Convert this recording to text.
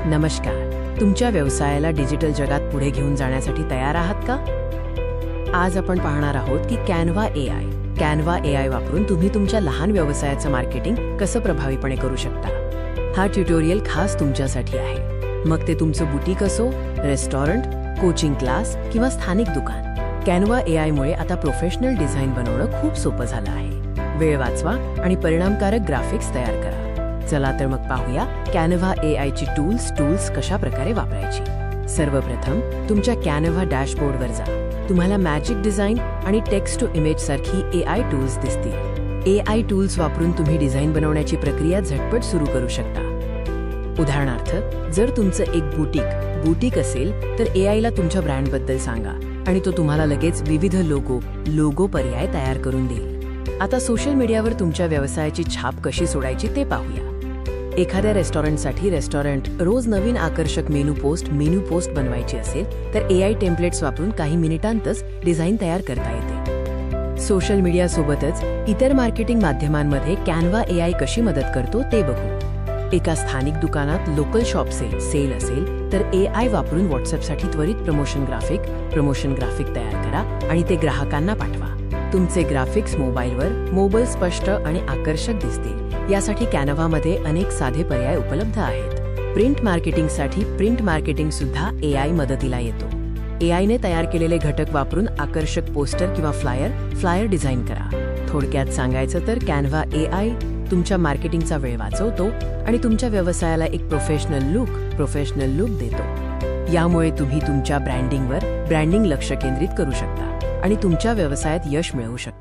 नमस्कार. तुमच्या व्यवसायाला डिजिटल जगात पुढे घेऊन जाण्यासाठी तयार आहात का? आज आपण पाहणार आहोत की कॅनव्हा एआय वापरून तुम्ही तुमच्या लहान व्यवसायाचं मार्केटिंग कसं प्रभावीपणे करू शकता. हा ट्युटोरियल खास तुमच्यासाठी आहे. मग ते तुमचं बुटीक असो, रेस्टॉरंट, कोचिंग क्लास किंवा स्थानिक दुकान. कॅनव्हा एआयमुळे आता प्रोफेशनल डिझाईन बनवणं खूप सोपं झालं आहे. वेळ वाचवा आणि परिणामकारक ग्राफिक्स तयार करा. चला तर मग पाहूया कॅनव्हा एआयची टूल्स कशा प्रकारे वापरायची. सर्वप्रथम तुमच्या कॅनव्हा डॅशबोर्डवर जा. तुम्हाला मॅजिक डिझाईन आणि टेक्स्ट टू इमेज सारखी एआय टूल्स दिसतील. एआय टूल्स वापरून तुम्ही डिझाईन बनवण्याची प्रक्रिया झटपट सुरू करू शकता. उदाहरणार्थ, जर तुमचं एक बुटीक असेल तर एआयला तुमच्या ब्रँडबद्दल सांगा आणि तो तुम्हाला लगेच विविध लोगो पर्याय तयार करून देईल. आता सोशल मीडियावर तुमच्या व्यवसायाची छाप कशी सोडायची ते पाहूया. एखाद्या रेस्टॉरंटसाठी रोज नवीन आकर्षक मेनू पोस्ट बनवायची असेल तर एआय टेम्पलेट्स वापरून काही मिनिटांतच डिझाईन तयार करता येते. सोशल मीडियासोबतच इतर मार्केटिंग माध्यमांमध्ये कॅनव्हा एआय कशी मदत करतो ते बघू. एका स्थानिक दुकानात लोकल शॉप सेल असेल तर एआय वापरून व्हॉट्सअपसाठी त्वरित प्रमोशन ग्राफिक तयार करा आणि ते ग्राहकांना पाठवा. तुमचे ग्राफिक्स मोबाईल स्पष्ट आणि आकर्षक दिसतील यासाठी कॅनव्हामध्ये अनेक साधे पर्याय उपलब्ध आहेत. प्रिंट मार्केटिंग सुद्धा एआय मदतीला येतो. एआयने तयार केलेले घटक वापरून आकर्षक पोस्टर किंवा फ्लायर डिझाईन करा. थोडक्यात सांगायचं तर कॅनव्हा एआय तुमच्या मार्केटिंगचा वेळ वाचवतो आणि तुमच्या व्यवसायाला एक प्रोफेशनल लुक देतो. यामुळे तुम्ही तुमच्या ब्रँडिंग लक्ष केंद्रित करू शकता आणि तुमच्या व्यवसायात यश मिळवू शकता.